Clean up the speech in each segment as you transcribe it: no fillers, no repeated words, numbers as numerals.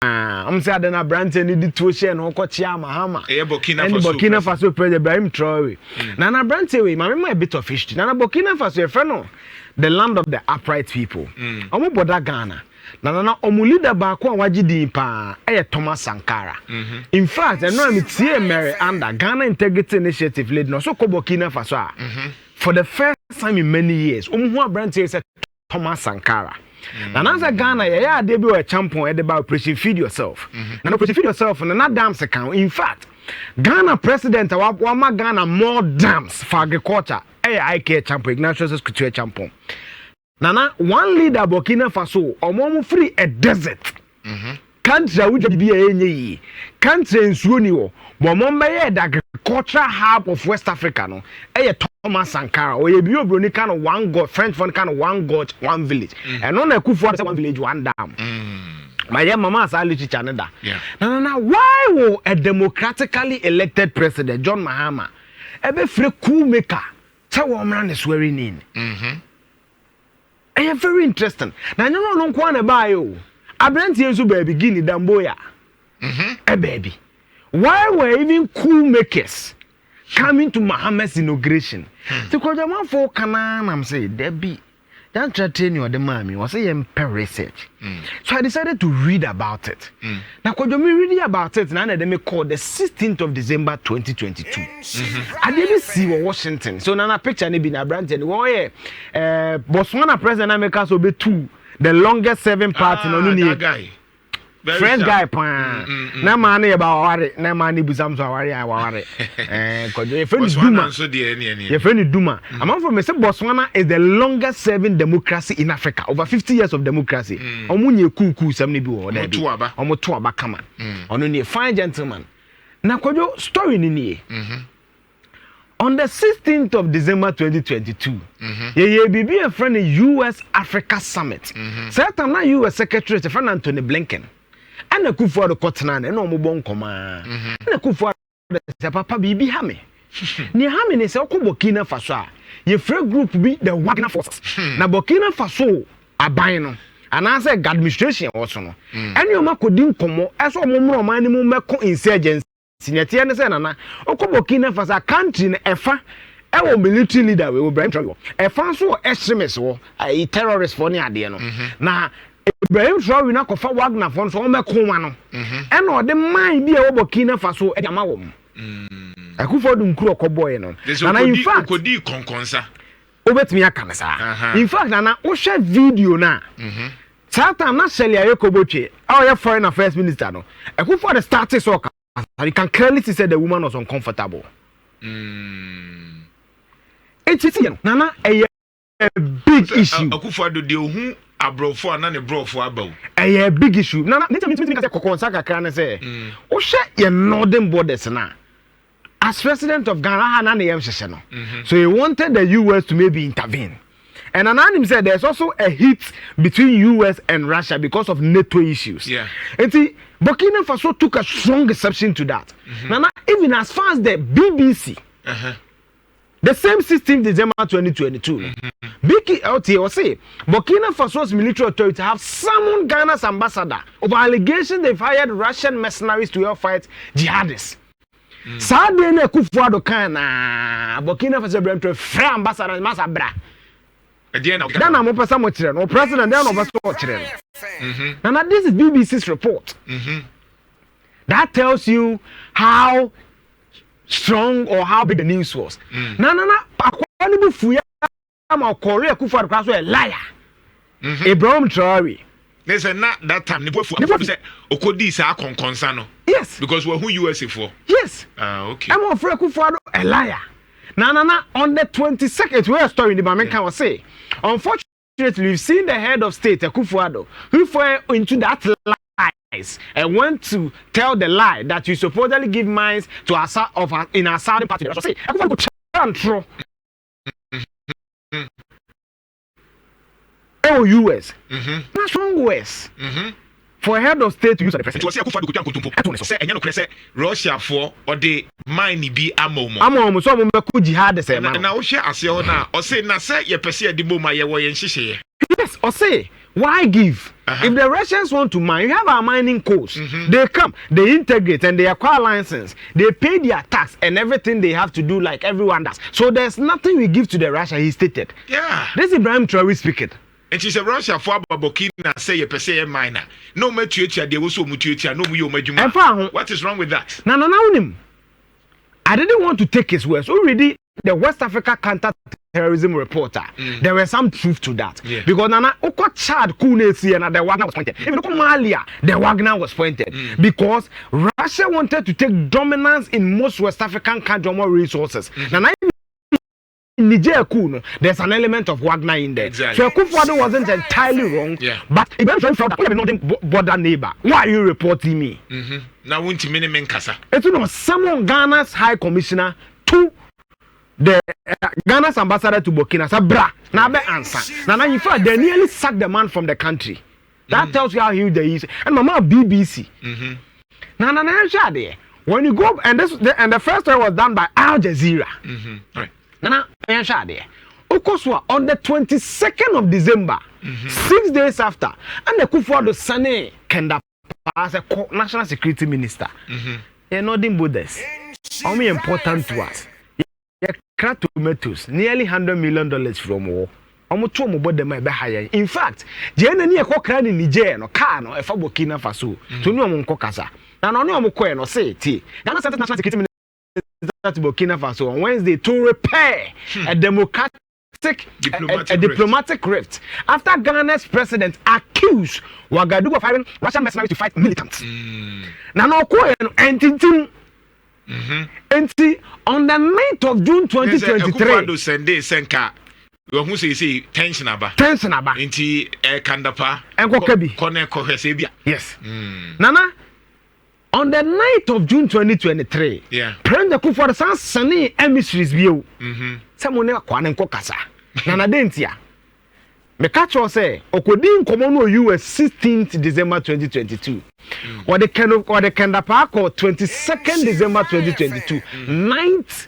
I'm saying that Brante need to share no Kochia Mahama. Burkina Faso President Ibrahim Traore. Nana Brante, we my bit of history. Nana Burkina Faso, a friend, the land of the upright people. Omo boda Ghana. Nana omu leader baako wajidi pa Thomas Sankara. In fact, I know I'm Mary under Ghana Integrity Initiative lead no so ko Burkina Faso. For the first time in many years, omu Brante is Thomas Sankara. Now, as a Ghana, yeah, they be a champion about Operation Feed Yourself. Now, Operation Feed Yourself, and not dams account. In fact, Ghana president, Wama Ghana more dams for agriculture. I care champion, Ignatius Couture champion. Nana, one leader Burkina Faso, or more free a desert. Country which be a country in Sunio, but Mumbai, the agricultural hub of West Africa, no, Thomas Sankara, or a Bruni kind of one god, French one kind of one god, one village, and on a Kufu one village, one dam. My young mama is Canada. Now, why will a democratically elected president, John Mahama, ever free coup maker, tell woman is swearing in? Very interesting. Now, you know, no one about you. I brand here to baby Guinea Damboya. A baby. Why were even coup makers coming to Mahama's inauguration? Because the one for Canaan, I'm saying, Debbie, that train you the mommy was a research. So I decided to read about it. Now, could you reading about it? Now, they may call the 16th of December 2022. I didn't see Washington. So now, a picture, and a brand, and Botswana President America so be two. The longest serving party no that guy. French guy na money about worry na money busam so worry cause your friend Duma your friend Duma among from say Botswana is the longest serving democracy in Africa, over 50 years of democracy. Omunye kuku samne bi wo there omoto aba kama ono ne fine gentleman na kojo story ni nie. On the 16th of December 2022, be a friend in US Africa Summit. Certain US Secretary, a friend Anthony Blinken. And a coup for the Cotton and no more command. And a coup for the Papa Bibi Hame. Near Hame is a Burkina Faso. Your free group be the Wagner forces. Now Burkina Faso are buying. And I said administration also. And your Mako didn't come as a moment of minimum insurgency. Sinyati ene se nana Burkina Faso a country na efa e wo military leader we Ibrahim Traore efa so extremist wo a terrorist for ni ade no na Ibrahim Traore na kofa Wagner for so meko ma no e na ode man bi e wo Burkina Faso e ama wo akufo dum kuro koboy no na in fact kodi konkonsa obetumi aka na sa in fact na wo share video na Satan na Shelley Ayekobotwe our foreign affairs minister no akufo the started so you can clearly see that the woman was uncomfortable. It's Nana a big issue. Akufo-Addo de ohu abrofo ana ne brofo abaw. A big issue. Nana let me say kokonsa kakra na say. O hwe your northern borders na. As president of Ghana na yem hwehwe no. So he wanted the US to maybe intervene. And Ananim said there's also a hit between US and Russia because of NATO issues. And see, Burkina Faso took a strong exception to that. Nana, even as far as the BBC, the same 16th December 2022, BKLT will say Burkina Faso's military authority have summoned Ghana's ambassador over allegations they've hired Russian mercenaries to help fight jihadists. Sadly, Akufo-Addo kana Burkina Faso brand free ambassador Masabra. Then I'm over some children, or president, then over so children. Now, this is BBC's report. That tells you how strong or how big the news was. No. Akwanibu Fuya, Korea Akufo-Addo a liar. Ibrahim Traore. Listen, not that time. The boy said, Okodi sa concern. Yes. Because we're who USA for. Yes. Okay. I'm afraid Akufo-Addo a liar. No. On the 22nd, where a story in the Bamenka was say, unfortunately, we've seen the head of state, Akufo-Addo, who fell into that lies and went to tell the lie that you supposedly give mines to in our southern party. So say, Akufo-Addo control. US. That's wrong US. For a head of state to use the president. Say Russia for or the mine be amo so mo ku jihad say na wo hwe ase ho na o say na say ye pese adi boma ye wo ye nhihye. Yes, o say Why give? If the Russians want to mine, you have our mining codes. They come, they integrate, and they acquire license. They pay their tax and everything they have to do like everyone does. So there's nothing we give to the Russia, he stated. Yeah. This is Ibrahim Traore speaking. And she said, Russia for Burkina say a per se minor. No mutuature, they also mutuature, no you. What is wrong with that? No. I didn't want to take his words. Already, the West Africa counter-terrorism reporter, there was some truth to that. Yeah. Because Nana, Oko Chad, Kunesi, and the Wagner was pointed. Even Oko Malia, the Wagner was pointed. Because Russia wanted to take dominance in most West African countries, more resources. Nana, in Niger, there's an element of Wagner in there. Exactly. So Akufo-Addo wasn't entirely wrong. Yeah. But eventually felt that we have nothing border neighbor. Why are you reporting me? Now, won't you mean Kasa? It's not someone Ghana's High Commissioner to the Ghana's ambassador to Burkina Faso. Bra, now be answer. Now in fact, they nearly sacked the man from the country. That tells you how huge they is. And Mama BBC. Now, when you go and the first one was done by Al Jazeera. Right. Now, Okoswa on the 22nd of December, 6 days after, and the Akufo-Addo Sane Kenda as a national security minister. They're not in Buddhists. Only important to us. Crack tomatoes, nearly $100 million from war. Almost 2 more them by higher. In fact, Jenny a cockran in Niger, no car, no a Burkina Faso, to no one cocasa. Now, no one no say tea. Ghana National Security Minister to Burkina Faso on Wednesday to repair a diplomatic rift after Ghana's president accused Wagner of having Russian mercenaries to fight militants. Now, no entity. On the 9th of June 2023, who say tension about inti kandapa and Kokebi. Yes. Nana, on the 9th of June 2023, President Akufo-Addo Sane emissaries view. Someone never kwanen kokasa. Nana dentia. Me catch you say Okodin komono US 16th December 2022. Or the Kenda Park 22nd December 2022. 9th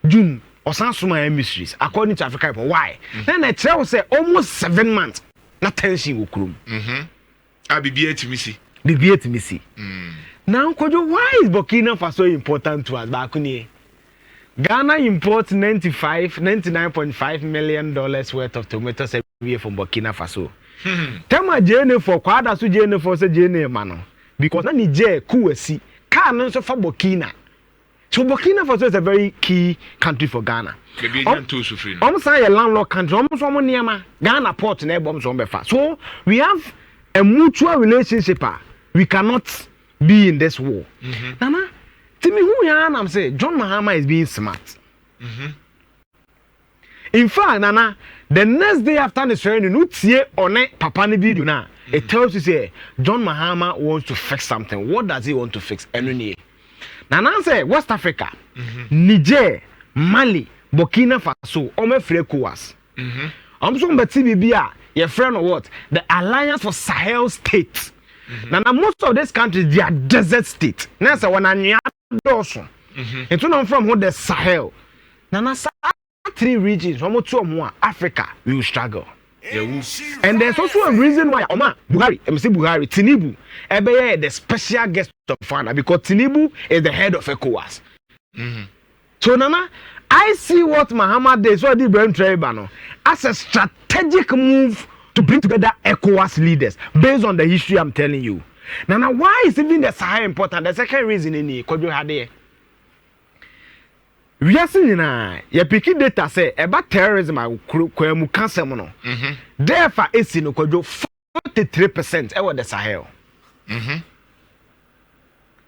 June or Sansuma emissaries according to Africa. Why? Then I tell say almost 7 months. Not tension ukrum. I be to missy. Now Kojo, why is Burkina Faso important to us back on? Ghana imports $99.5 million worth of tomatoes every year from Burkina Faso. Tell my journey for Kwada to journey for the journey, man. Because na Niger, Kuwesi, can also for Burkina. So Burkina Faso is a very key country for Ghana. Almost a landlocked country, almost one near Ghana port and bombs on Befa. So we have a mutual relationship. We cannot be in this war. Nana, tell me who I am say John Mahama is being smart. In fact, Nana, the next day after the training, you see on a papa ni video now. It tells you say John Mahama wants to fix something. What does he want to fix? Nana say West Africa, Niger, Mali, Burkina Faso, Ome Frekuas. So but TBBA, your friend or what? The Alliance for Sahel States. Now most of these countries they are desert states. Now say when I also. It's not from what the Sahel. Now 3 regions, almost 2 or more Africa will struggle. And there's also a reason why Buhari, Tinubu, the special guest of Fana because Tinubu is the head of ECOWAS. So Nana, I see what Mahama did, so Ibrahim Traore as a strategic move to bring together ECOWAS leaders based on the history I'm telling you. Nana, why is even the Sahel important? The second reason in it, could you have there? We are seeing your picking data say about terrorism and cancer mono. Therefore, it's in 43% over the Sahel.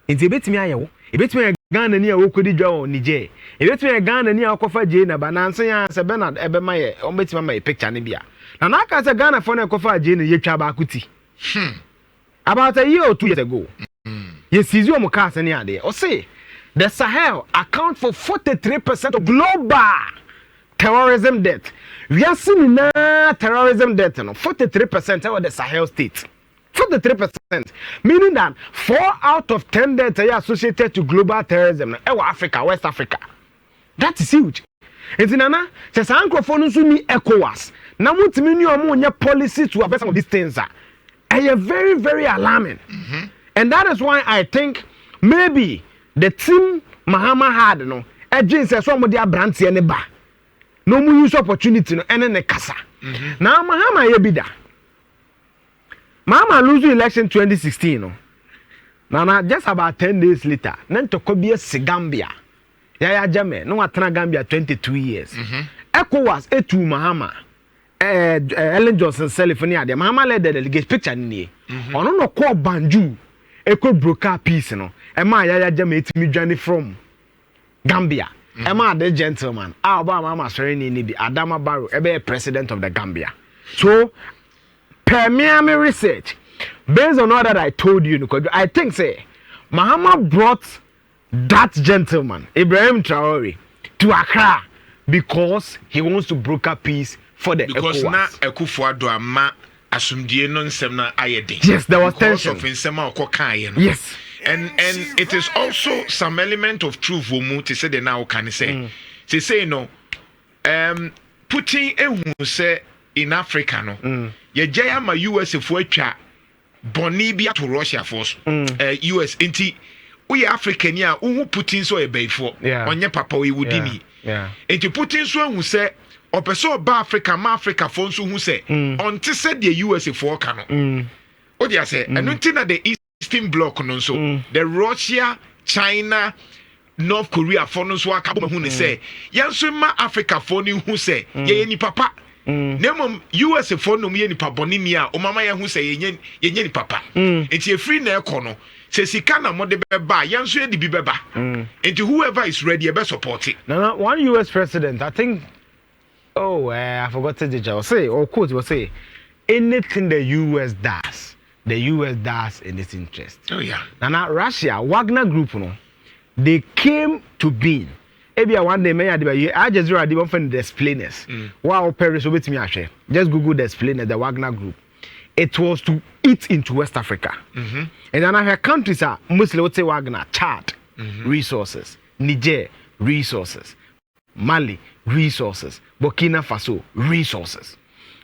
It's a bit me, a bit me a gun and near Okudi Joe, Niger. A bit me a gun and near Okofa Jane, but Nancy as a Bernard Ebermeyer, or bit my picture Nibia. Now, I can say Ghana for a Kofa Jane, Yachabakuti. About a year or 2 years ago. Yes, is your Mokas and Yade, or say. The Sahel account for 43% of global terrorism death. We are seeing terrorism death, 43% over the Sahel states. 43%. Meaning that 4 out of 10 deaths are associated to global terrorism. Africa, West Africa. That is huge. It's in Nana, says Uncle Fonusuni ECOWAS. Now what mean you policy to address some of these things are very, very alarming. And that is why I think maybe the team Mahama had no agent says somebody a brand here neba. No more use opportunity no and then kasa. Now Mahama yebida. Mahama lose the election 2016 no. Now just about 10 days later, then to Kobia Gambia. Yaya Jame, no atana Gambia 22 years. ECOWAS etu Mahama. Ellen Johnson California, the Mahama led the delegate picture ni. Ono no call Banju. Eko broker peace no. Ema Yaya Jame eti mi journey from Gambia. Ema the gentleman. Mama sorry ni bi Adama Barrow ebe president of the Gambia. So per me research based on all that I told you, I think say Mahama brought that gentleman Ibrahim Traore to Accra because he wants to broker peace for the because na Akufo-Addo ama asumdie no nsem na ayede. Yes, there was tension. Of nsem a okokan no. Yes. And it is also some element of truth womu to say the now can say. Say no putting ehun say in Africa no. Ye jaya ma US fo atwa boni bia to Russia force US enti we African ya who Putin so ebeifo onye papa we wudini enti Putin so hu say opeso ba Africa ma Africa fo so hu say onte say the US fo ka no o dia say enu nti na the Eastern Bloc no so the Russia, China, North Korea fo no so aka bo hu ne say yenso ma Africa fo ni hu say ye ni papa Nemom US for no me ni paboni ni a o mama ye hu say ye ni papa enti e free na ekono say sika na mo de beba yanso ye di bi beba enti whoever is ready e be support it. No, one US president I think I forgot to say or quote was say anything the US does in its interest. Oh yeah. Now Russia Wagner group no they came to being Ebia one day, I just read the explainers. Wow, Paris with me. Just Google the explainers, the Wagner group. It was to eat into West Africa. And then I have countries are mostly would say Wagner, Chad, resources, Niger, resources, Mali, resources, Burkina Faso, resources.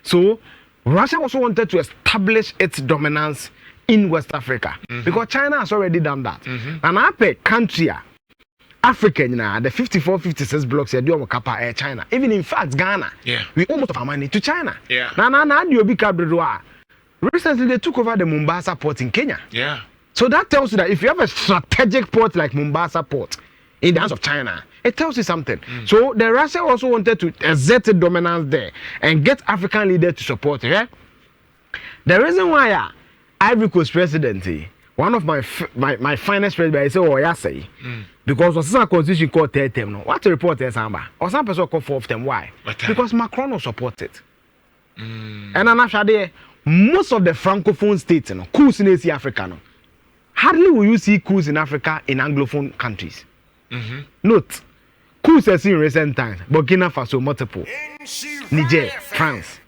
So Russia also wanted to establish its dominance in West Africa because China has already done that. And I pay country. Africa, the 54, 56 blocks are doing Kappa China. Even in fact, Ghana, we almost have our money to China. Recently, they took over the Mombasa port in Kenya. So that tells you that if you have a strategic port like Mombasa port in the hands of China, it tells you something. So the Russia also wanted to exert a dominance there and get African leaders to support it. The reason why Ivory Coast president, one of my finest friends, I say, I say, because was a constitution called third term. No, what to report there, Samba? Or some person called fourth term. Why? Because Macron was supported. And after there, most of the francophone states, coups in East Africa, hardly will you see coups in Africa in anglophone countries. Note, coups are seen in recent times. Burkina Faso multiple, Niger, France,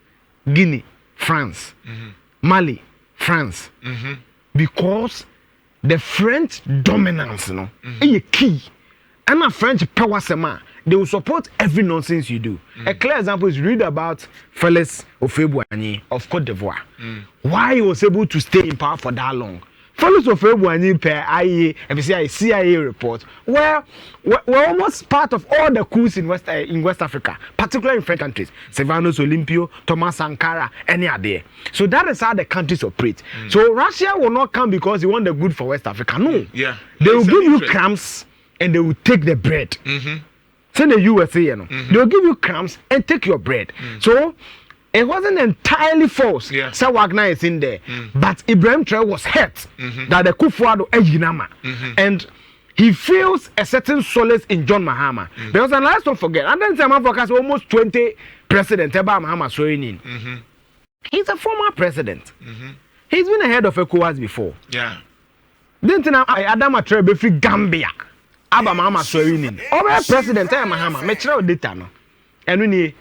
Guinea, France, Mali, France. Because the French dominance, is key. And a French power sema, they will support every nonsense you do. A clear example is read about Félix Houphouët-Boigny of Côte d'Ivoire. Why he was able to stay in power for that long. Félix Houphouët-Boigny per CIA report, were almost part of all the coups in West Africa, particularly in French countries. Sylvanus Olympio, Thomas Sankara, any other. So that is how the countries operate. So Russia will not come because they want the good for West Africa. No. Yeah. They will give you crumbs and they will take the bread. Send the USA, They will give you crumbs and take your bread. So it wasn't entirely false. So Wagner is in there. But Ibrahim Traore was hurt that the Akufo-Addo Ejinama. And he feels a certain solace in John Mahama. Because and let's not forget, and then Sama forecast almost 20 presidents about Mahama showing in. He's a former president. He's been ahead of ECOWAS before. Then Adama Traore free Gambia. Aba Mahama showing in. Over president Mahama, metro data no. And when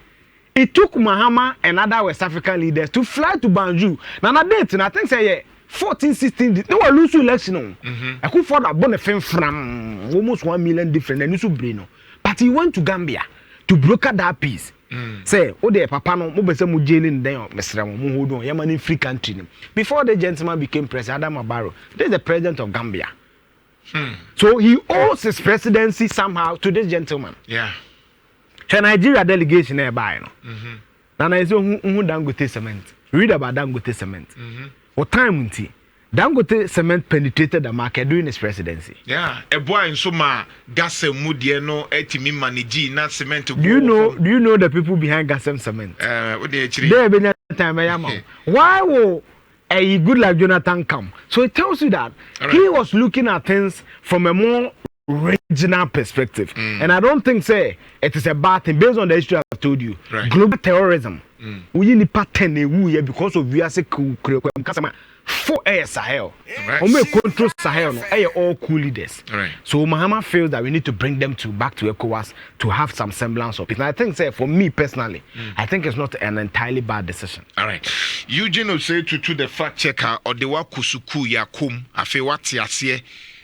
it took Mahama and other West African leaders to fly to Banjul. Now that date, I think say 14, 16, no one lose election. I could afford a bonefin from almost 1 million different and you brain. But he went to Gambia to broker that peace. Say, oh, the papa no, mo bese mo jailing then, Mr. Mo hold on, Yaman in free country. Before the gentleman became president, Adam Barrow, this is the president of Gambia. So he owes his presidency somehow to this gentleman. Yeah. The Nigeria delegation nearby, no. Now I say who Dangote cement. Read about Dangote cement. What time unti Dangote cement penetrated the market during his presidency. Yeah, a boy in Soma gas and mudie no etimi manage na cement. Do you know the people behind gas and cement? They been time why will a good like Jonathan come? So it tells you that he was looking at things from a more regional perspective. And I don't think say it is a bad thing based on the history I've told you. Global terrorism. We need pattern because of we are say for Sahel. We control Sahel no all cool leaders. So Mahama feels that we need to bring them back to ECOWAS to have some semblance of it. And I think say for me personally, I think it's not an entirely bad decision. All right. Eugene will say to the fact checker or the wakusuku yakum afe wati asiye